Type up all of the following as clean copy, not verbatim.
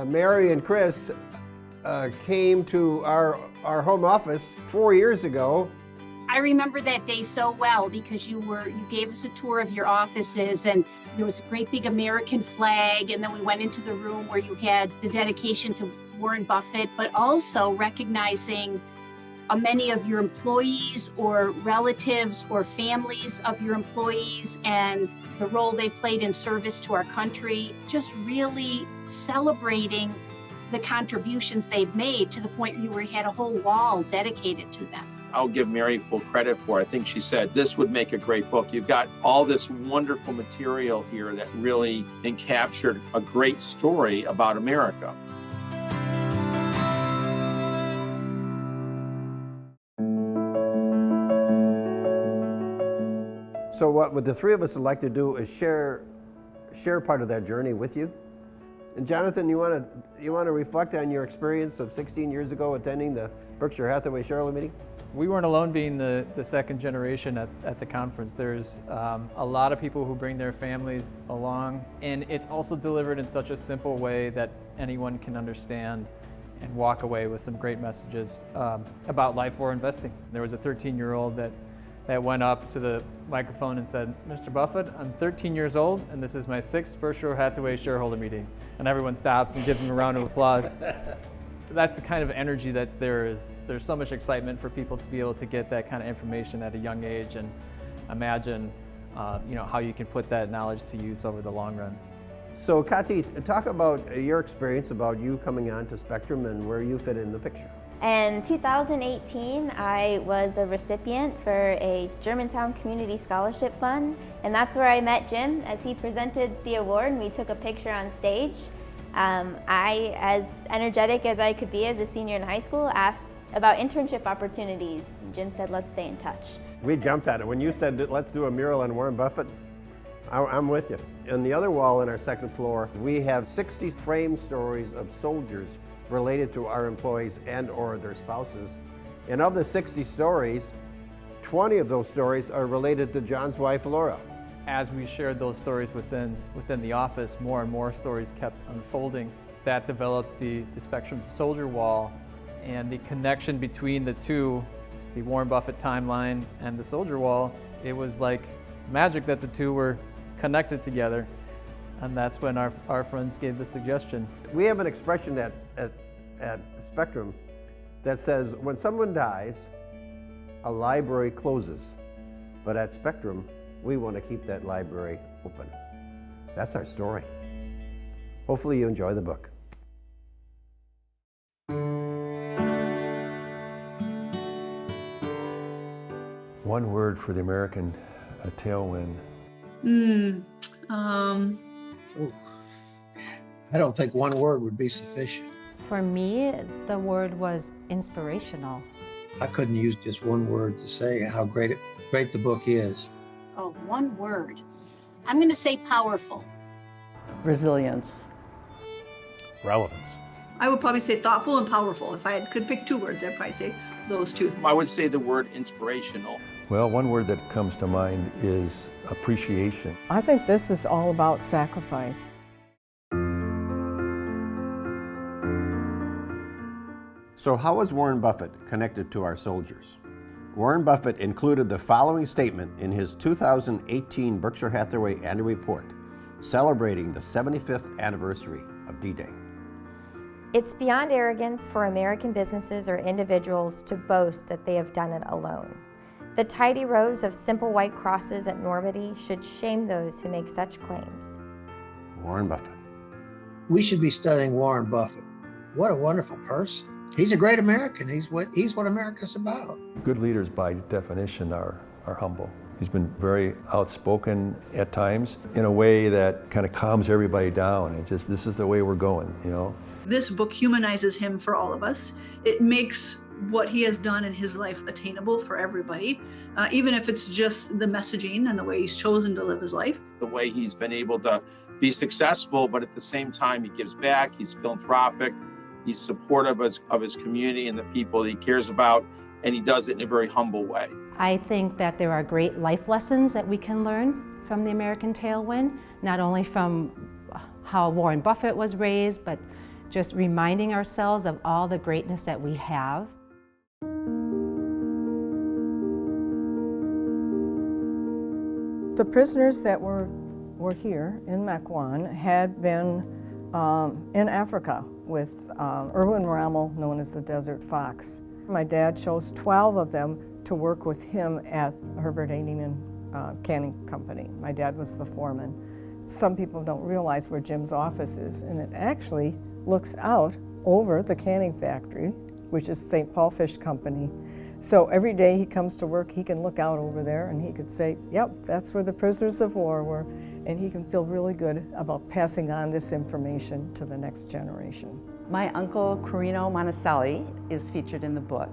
Mary and Chris came to our home office 4 years ago. I remember that day so well because you gave us a tour of your offices, and there was a great big American flag, and then we went into the room where you had the dedication to Warren Buffett, but also recognizing many of your employees or relatives or families of your employees and the role they played in service to our country, just really celebrating the contributions they've made to the point where you had a whole wall dedicated to them. I'll give Mary full credit for it. I think she said this would make a great book. You've got all this wonderful material here that really encaptured a great story about America. So what the three of us would like to do is share part of that journey with you. And Jonathan, you want to reflect on your experience of 16 years ago attending the Berkshire Hathaway shareholder meeting? We weren't alone being the second generation at the conference. There's a lot of people who bring their families along, and it's also delivered in such a simple way that anyone can understand and walk away with some great messages about life or investing. There was a 13-year-old that went up to the microphone and said, "Mr. Buffett, I'm 13 years old and this is my 6th Berkshire Hathaway shareholder meeting." And everyone stops and gives him a round of applause. That's the kind of energy that's there. There's so much excitement for people to be able to get that kind of information at a young age and imagine how you can put that knowledge to use over the long run. So Kati, talk about your experience about you coming on to Spectrum and where you fit in the picture. In 2018, I was a recipient for a Germantown Community Scholarship Fund, and that's where I met Jim as he presented the award and we took a picture on stage. I, as energetic as I could be as a senior in high school, asked about internship opportunities, and Jim said, "Let's stay in touch." We jumped at it. When you said, let's do a mural on Warren Buffett, I'm with you. On the other wall on our second floor, we have 60 framed stories of soldiers related to our employees and or their spouses. And of the 60 stories, 20 of those stories are related to John's wife, Laura. As we shared those stories within the office, more and more stories kept unfolding. That developed the Spectrum Soldier Wall, and the connection between the two, the Warren Buffett timeline and the Soldier Wall, it was like magic that the two were connected together. And that's when our friends gave the suggestion. We have an expression at Spectrum that says, when someone dies, a library closes. But at Spectrum, we want to keep that library open. That's our story. Hopefully you enjoy the book. One word for the American tailwind. I don't think one word would be sufficient. For me, the word was inspirational. I couldn't use just one word to say how great the book is. Oh, one word. I'm going to say powerful. Resilience. Relevance. I would probably say thoughtful and powerful. If I could pick 2 words, I'd probably say those 2. I would say the word inspirational. Well, one word that comes to mind is appreciation. I think this is all about sacrifice. So how is Warren Buffett connected to our soldiers? Warren Buffett included the following statement in his 2018 Berkshire Hathaway Annual Report, celebrating the 75th anniversary of D-Day. It's beyond arrogance for American businesses or individuals to boast that they have done it alone. The tidy rows of simple white crosses at Normandy should shame those who make such claims. Warren Buffett. We should be studying Warren Buffett. What a wonderful person. He's a great American. He's what America's about. Good leaders, by definition, are humble. He's been very outspoken at times in a way that kind of calms everybody down. And just, this is the way we're going, you know. This book humanizes him for all of us. It makes what he has done in his life attainable for everybody, even if it's just the messaging and the way he's chosen to live his life. The way he's been able to be successful, but at the same time, he gives back, he's philanthropic, he's supportive of his community and the people that he cares about, and he does it in a very humble way. I think that there are great life lessons that we can learn from the American Tailwind, not only from how Warren Buffett was raised, but just reminding ourselves of all the greatness that we have. The prisoners that were here in Mequon had been in Africa with Erwin Rommel, known as the Desert Fox. My dad chose 12 of them to work with him at Herbert A. Neiman Canning Company. My dad was the foreman. Some people don't realize where Jim's office is, and it actually looks out over the canning factory, which is St. Paul Fish Company. So every day he comes to work, he can look out over there and he could say, yep, that's where the prisoners of war were. And he can feel really good about passing on this information to the next generation. My uncle, Corino Monticelli, is featured in the book.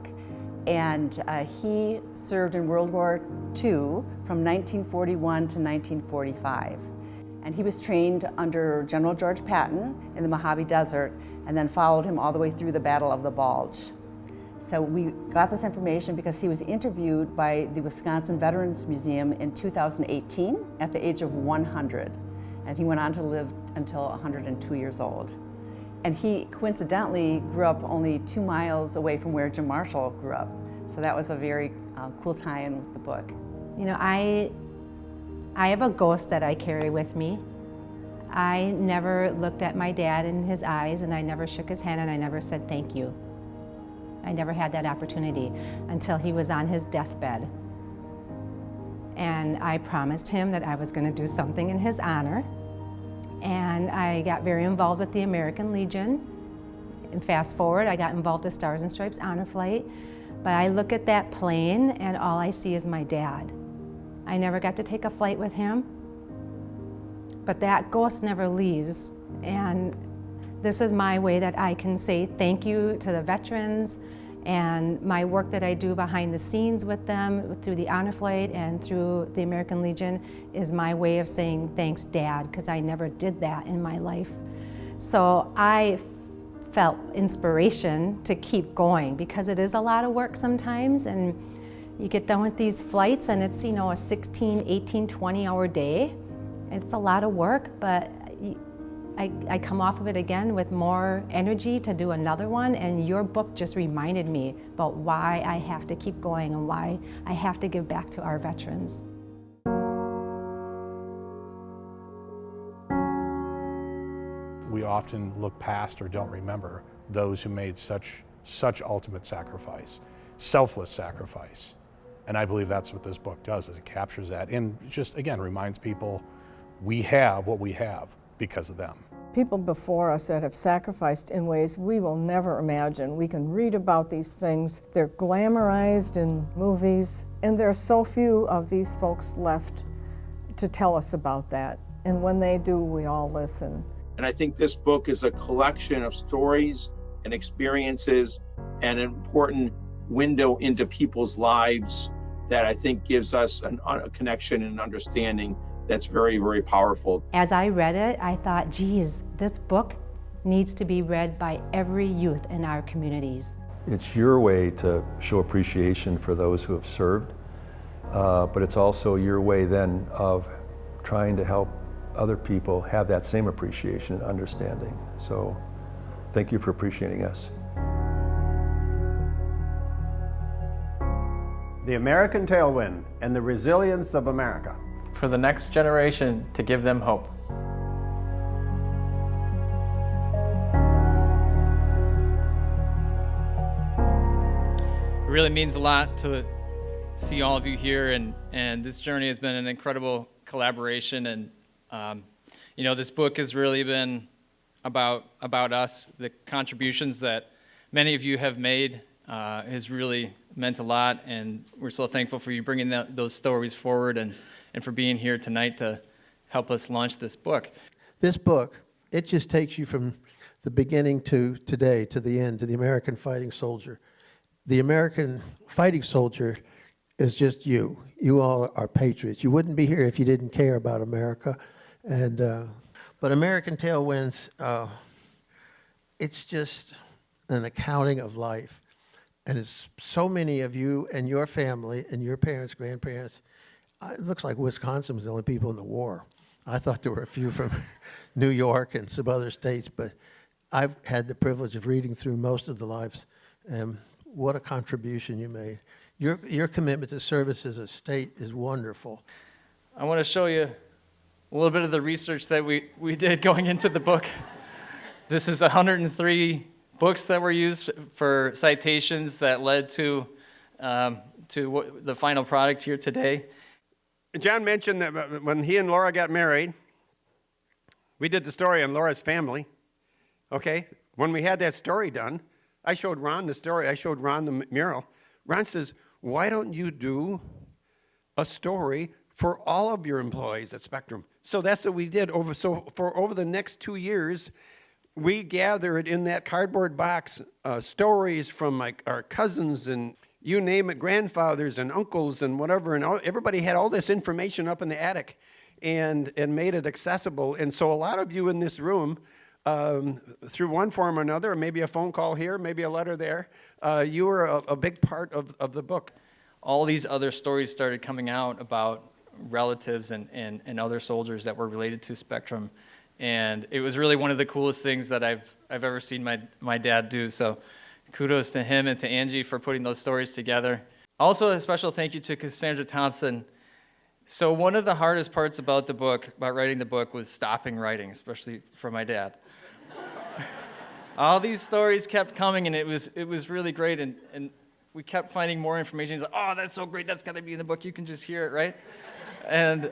And he served in World War II from 1941 to 1945. And he was trained under General George Patton in the Mojave Desert and then followed him all the way through the Battle of the Bulge. So we got this information because he was interviewed by the Wisconsin Veterans Museum in 2018 at the age of 100. And he went on to live until 102 years old. And he coincidentally grew up only 2 miles away from where Jim Marshall grew up. So that was a very cool tie-in with the book. You know, I have a ghost that I carry with me. I never looked at my dad in his eyes, and I never shook his hand, and I never said thank you. I never had that opportunity until he was on his deathbed. And I promised him that I was going to do something in his honor. And I got very involved with the American Legion. And fast forward, I got involved with Stars and Stripes Honor Flight. But I look at that plane and all I see is my dad. I never got to take a flight with him, but that ghost never leaves. And this is my way that I can say thank you to the veterans, and my work that I do behind the scenes with them through the Honor Flight and through the American Legion is my way of saying thanks, Dad, because I never did that in my life. So I felt inspiration to keep going because it is a lot of work sometimes, and you get done with these flights and it's, you know, a 16, 18, 20-hour day. It's a lot of work, but I come off of it again with more energy to do another one, and your book just reminded me about why I have to keep going and why I have to give back to our veterans. We often look past or don't remember those who made such ultimate sacrifice, selfless sacrifice. And I believe that's what this book does, is it captures that and just, again, reminds people we have what we have because of them. People before us that have sacrificed in ways we will never imagine. We can read about these things. They're glamorized in movies, and there are so few of these folks left to tell us about that. And when they do, we all listen. And I think this book is a collection of stories and experiences and an important window into people's lives that I think gives us a connection and understanding that's very, very powerful. As I read it, I thought, geez, this book needs to be read by every youth in our communities. It's your way to show appreciation for those who have served, but it's also your way then of trying to help other people have that same appreciation and understanding. So thank you for appreciating us. The American Tailwind and the Resilience of America. For the next generation, to give them hope. It really means a lot to see all of you here, and this journey has been an incredible collaboration, and you know, this book has really been about us. The contributions that many of you have made has really meant a lot, and we're so thankful for you bringing those stories forward and for being here tonight to help us launch this book. This book, it just takes you from the beginning to today, to the end, to the American fighting soldier. The American fighting soldier is just you. You all are patriots. You wouldn't be here if you didn't care about America. And but American Tailwinds, it's just an accounting of life. And it's so many of you and your family and your parents, grandparents. It looks like Wisconsin was the only people in the war. I thought there were a few from New York and some other states, but I've had the privilege of reading through most of the lives, and what a contribution you made. Your commitment to service as a state is wonderful. I want to show you a little bit of the research that we did going into the book. This is 103 books that were used for citations that led to the final product here today. John mentioned that when he and Laura got married, we did the story on Laura's family. Okay? When we had that story done, I showed Ron the story. I showed Ron the mural. Ron says, why don't you do a story for all of your employees at Spectrum? So that's what we did. For over the next 2 years, we gathered in that cardboard box stories from our cousins and you name it, grandfathers and uncles and whatever, and everybody had all this information up in the attic and made it accessible. And so a lot of you in this room, through one form or another, maybe a phone call here, maybe a letter there, you were a big part of the book. All these other stories started coming out about relatives and other soldiers that were related to Spectrum. And it was really one of the coolest things that I've ever seen my dad do. So kudos to him and to Angie for putting those stories together. Also, a special thank you to Cassandra Thompson. So one of the hardest parts about the book, about writing the book, was stopping writing, especially for my dad. All these stories kept coming, and it was really great, and we kept finding more information. He's like, oh, that's so great, that's got to be in the book. You can just hear it, right? And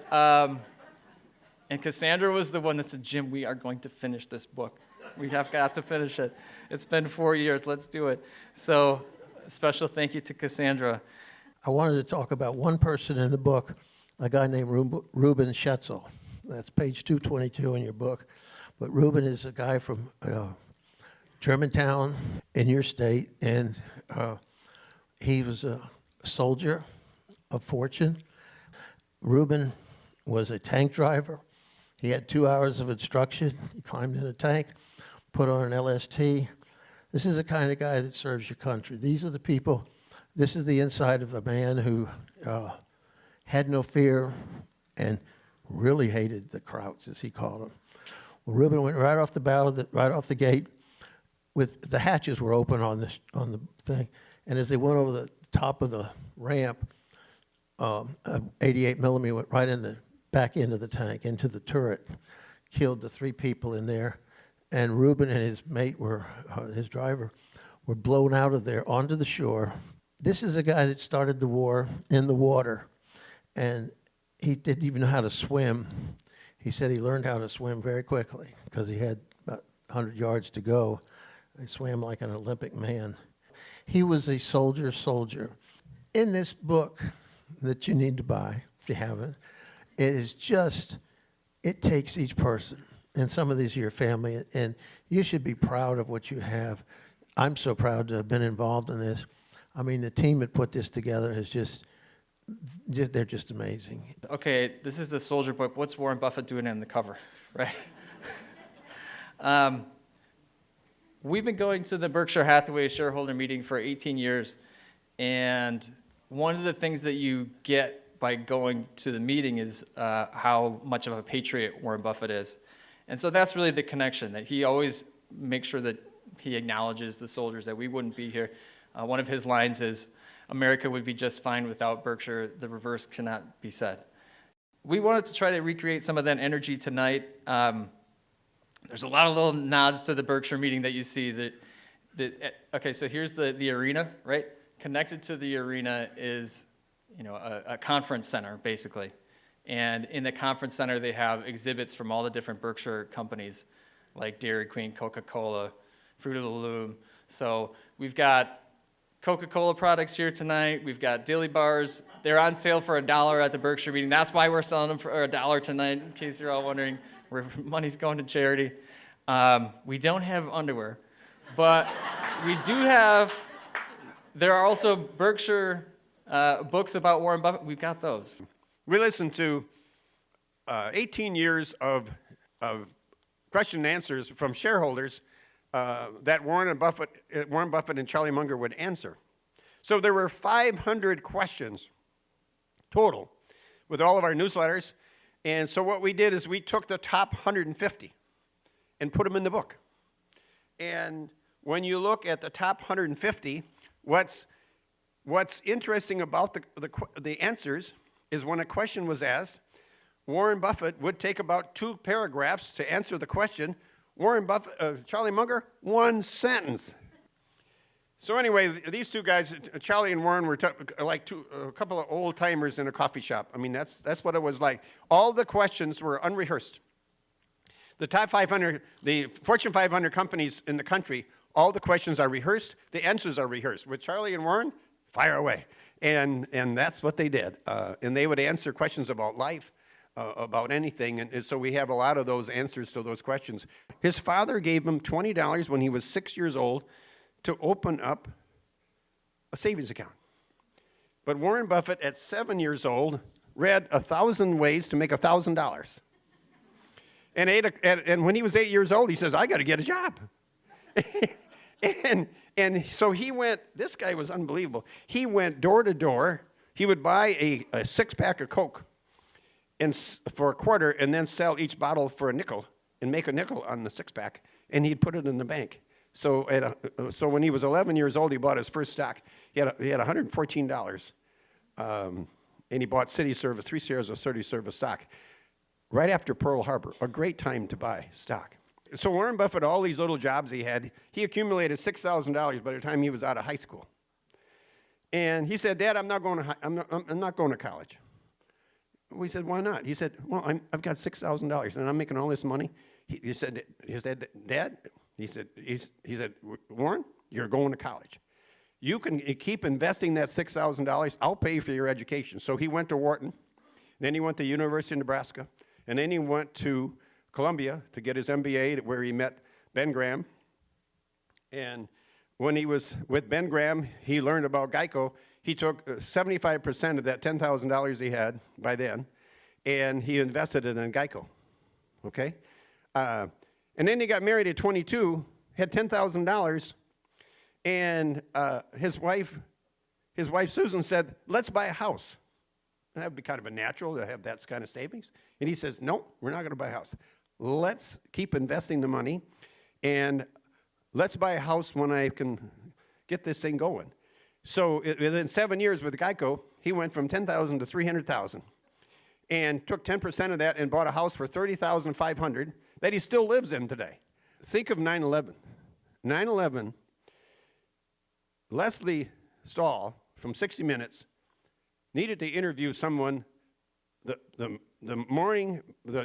Cassandra was the one that said, Jim, we are going to finish this book. We have got to finish it. It's been 4 years. Let's do it. So a special thank you to Cassandra. I wanted to talk about one person in the book, a guy named Reuben Schetzel. That's page 222 in your book. But Reuben is a guy from Germantown in your state, and he was a soldier of fortune. Reuben was a tank driver. He had 2 hours of instruction. He climbed in a tank, put on an LST. This is the kind of guy that serves your country. These are the people. This is the inside of a man who had no fear and really hated the Krauts, as he called them. Well, Reuben went right off the bow, right off the gate. With the hatches were open on the thing, and as they went over the top of the ramp, 88 millimeter went right in the back into the tank, into the turret, killed the 3 people in there, and Reuben and his mate his driver, were blown out of there onto the shore. This is a guy that started the war in the water, and he didn't even know how to swim. He said he learned how to swim very quickly because he had about 100 yards to go. He swam like an Olympic man. He was a soldier. In this book that you need to buy, if you haven't, it takes each person, and some of these are your family, and you should be proud of what you have. I'm so proud to have been involved in this. I mean, the team that put this together is they're just amazing. Okay, this is the soldier book. What's Warren Buffett doing on the cover, right? We've been going to the Berkshire Hathaway shareholder meeting for 18 years, and one of the things that you get by going to the meeting is how much of a patriot Warren Buffett is. And so that's really the connection, that he always makes sure that he acknowledges the soldiers, that we wouldn't be here. One of his lines is, America would be just fine without Berkshire. The reverse cannot be said. We wanted to try to recreate some of that energy tonight. There's a lot of little nods to the Berkshire meeting that you see. Okay, so here's the arena, right? Connected to the arena is a conference center, basically. And in the conference center, they have exhibits from all the different Berkshire companies, like Dairy Queen, Coca-Cola, Fruit of the Loom. So we've got Coca-Cola products here tonight. We've got dilly bars. They're on sale for $1 at the Berkshire meeting. That's why we're selling them for $1 tonight, in case you're all wondering where money's going to charity. We don't have underwear, but we do have, there are also Berkshire books about Warren Buffett. We've got those. We listened to 18 years of question and answers from shareholders that Warren Buffett and Charlie Munger would answer. So there were 500 questions total with all of our newsletters. And so what we did is we took the top 150 and put them in the book. And when you look at the top 150, what's interesting about the answers is when a question was asked, Warren Buffett would take about 2 paragraphs to answer the question. Warren Buffett, Charlie Munger, 1 sentence. So anyway, these two guys, Charlie and Warren, were like a couple of old timers in a coffee shop. I mean, that's what it was like. All the questions were unrehearsed. The top 500, the Fortune 500 companies in the country, all the questions are rehearsed. The answers are rehearsed. With Charlie and Warren, fire away. And that's what they did. And they would answer questions about life, about anything. And so we have a lot of those answers to those questions. His father gave him $20 when he was 6 years old to open up a savings account. But Warren Buffett, at 7 years old, read 1,000 ways to make $1,000. And when he was 8 years old, he says, I got to get a job. and so he went, this guy was unbelievable. He went door to door. He would buy a 6-pack of Coke for a quarter and then sell each bottle for a nickel and make a nickel on the 6-pack, and he'd put it in the bank. So when he was 11 years old, he bought his first stock. He had $114, and he bought City Service, 3 shares of City Service stock, right after Pearl Harbor, a great time to buy stock. So Warren Buffett, all these little jobs he had, he accumulated $6,000 by the time he was out of high school. And he said, Dad, I'm not going to college. We said, why not? He said, well, I've got $6,000 and I'm making all this money. He said, Dad, he said, Warren, you're going to college. You can keep investing that $6,000. I'll pay for your education. So he went to Wharton, then he went to University of Nebraska, and then he went to Columbia to get his MBA, where he met Ben Graham. And when he was with Ben Graham, he learned about Geico. He took 75% of that $10,000 he had by then, and he invested it in Geico, okay? And then he got married at 22, had $10,000, and his wife Susan said, let's buy a house. That would be kind of a natural to have that kind of savings. And he says, no, we're not going to buy a house. Let's keep investing the money, and let's buy a house when I can get this thing going. So within 7 years with Geico, he went from $10,000 to $300,000 and took 10% of that and bought a house for $30,500 that he still lives in today. Think of 9/11. 9/11, Leslie Stahl from 60 Minutes needed to interview someone the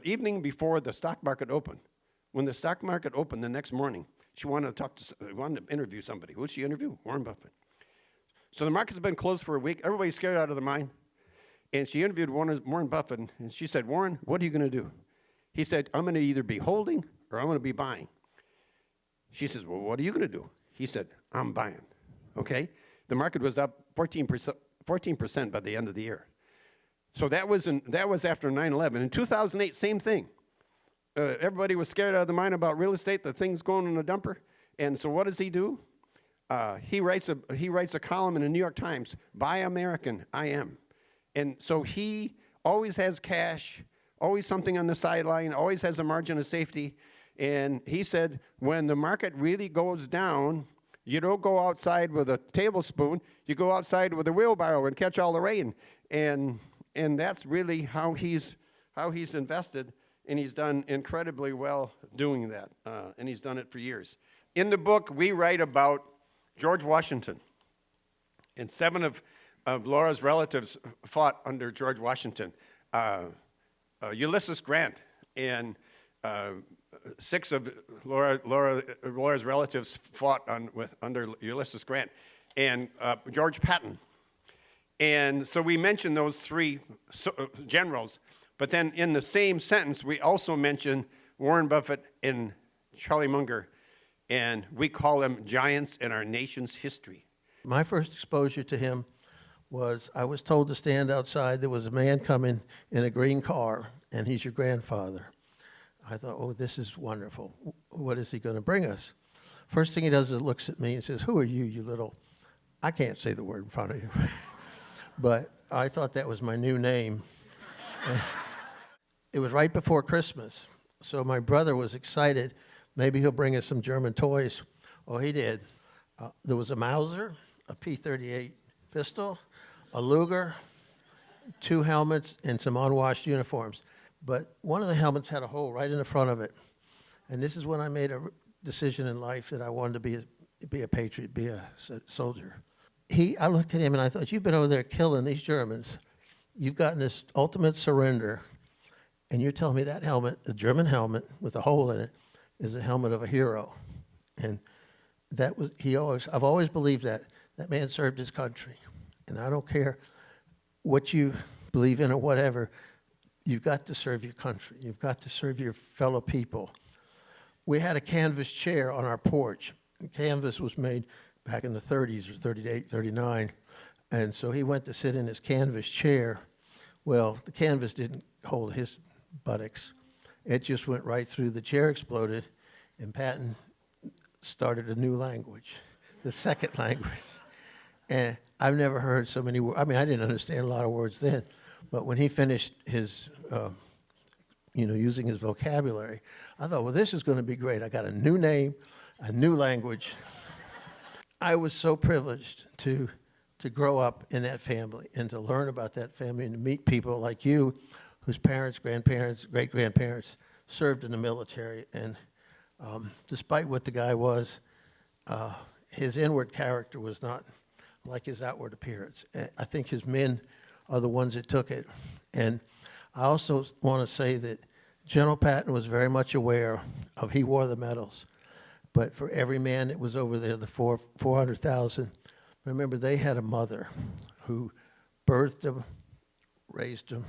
evening before the stock market opened. When the stock market opened the next morning, she wanted to interview somebody. Who would she interview? Warren Buffett. So the market's been closed for a week. Everybody's scared out of their mind. And she interviewed Warren Buffett, and she said, Warren, what are you going to do? He said, I'm going to either be holding or I'm going to be buying. She says, well, what are you going to do? He said, I'm buying. Okay? The market was up 14% by the end of the year. So that was after 9/11. In 2008, same thing. Everybody was scared out of their mind about real estate, the thing's going in a dumper. And so what does he do? He writes a column in the New York Times, Buy American, I am. And so he always has cash, always something on the sideline, always has a margin of safety. And he said, when the market really goes down, you don't go outside with a tablespoon, you go outside with a wheelbarrow and catch all the rain. And that's really how he's invested, and he's done incredibly well doing that, and he's done it for years. In the book, we write about George Washington, and 7 of Laura's relatives fought under George Washington. Ulysses Grant and 6 of Laura's relatives fought under Ulysses Grant, and George Patton. And so we mention those 3 generals, but then in the same sentence, we also mention Warren Buffett and Charlie Munger, and we call them giants in our nation's history. My first exposure to him was I was told to stand outside. There was a man coming in a green car, and he's your grandfather. I thought, oh, this is wonderful. What is he going to bring us? First thing he does is looks at me and says, who are you, you little... I can't say the word in front of you. But I thought that was my new name. It was right before Christmas, so my brother was excited maybe he'll bring us some German toys. Oh, he did. There was a Mauser, a P-38 pistol, a Luger, 2 helmets, and some unwashed uniforms. But one of the helmets had a hole right in the front of it. And this is when I made a decision in life that I wanted to be a patriot, be a soldier. I looked at him and I thought, you've been over there killing these Germans. You've gotten this ultimate surrender, and you're telling me that helmet, the German helmet with a hole in it, is the helmet of a hero. And that was, I've always believed that man served his country. And I don't care what you believe in or whatever, you've got to serve your country. You've got to serve your fellow people. We had a canvas chair on our porch. The canvas was made back in the 30s, or 38, 39. And so he went to sit in his canvas chair. Well, the canvas didn't hold his buttocks. It just went right through. The chair exploded, and Patton started a new language, the second language. And I've never heard so many words. I mean, I didn't understand a lot of words then, but when he finished his, using his vocabulary, I thought, well, this is going to be great. I got a new name, a new language. I was so privileged to grow up in that family and to learn about that family and to meet people like you whose parents, grandparents, great-grandparents served in the military. And despite what the guy was, his inward character was not like his outward appearance. I think his men are the ones that took it. And I also want to say that General Patton was very much aware of, he wore the medals, but for every man that was over there, the 400,000, remember they had a mother who birthed them, raised them,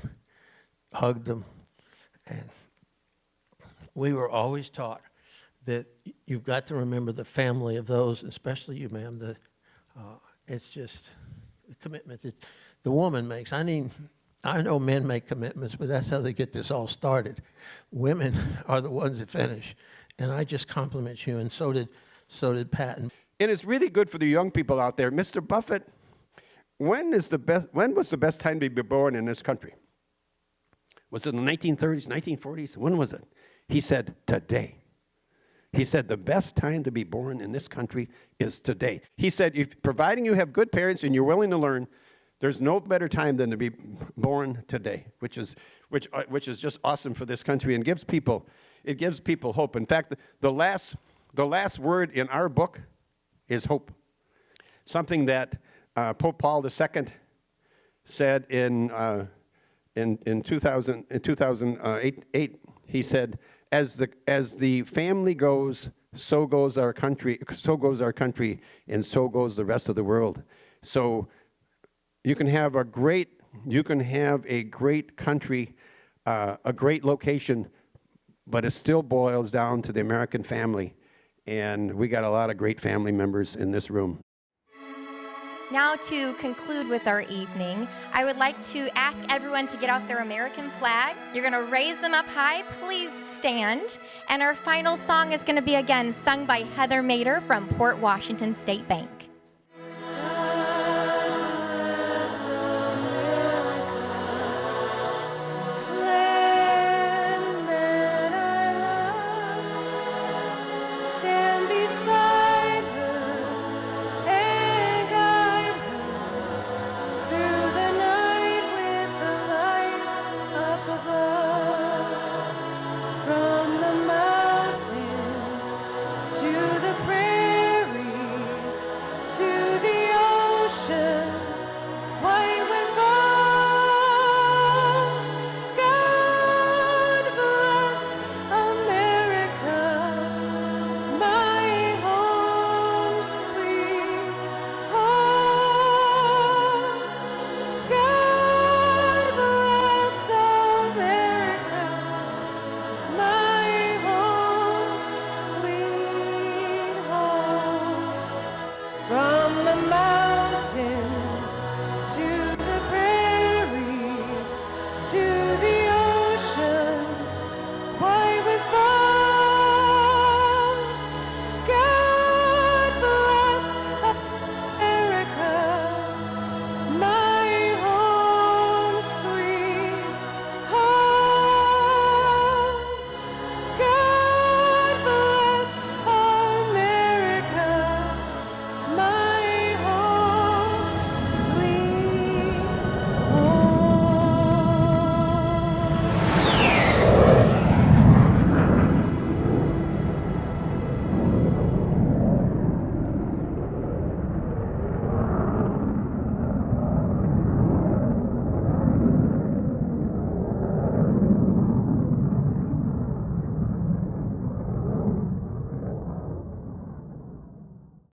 hugged them, and we were always taught that you've got to remember the family of those, especially you, ma'am, that it's just the commitment that the woman makes. I mean, I know men make commitments, but that's how they get this all started. Women are the ones that finish, and I just compliment you, and so did Patton. And it's really good for the young people out there. Mr. Buffett, when was the best time to be born in this country? Was it in the 1930s, 1940s? When was it? He said, today. He said, the best time to be born in this country is today. He said, providing you have good parents and you're willing to learn, there's no better time than to be born today, which is just awesome for this country and gives people hope. In fact, the last word in our book is hope. Something that Pope Paul II said in 2008. He said, as the family goes, so goes our country, and so goes the rest of the world. So you can have a great country, a great location, but it still boils down to the American family. And we got a lot of great family members in this room. Now, to conclude with our evening, I would like to ask everyone to get out their American flag. You're going to raise them up high. Please stand. And our final song is going to be again sung by Heather Mader from Port Washington State Bank.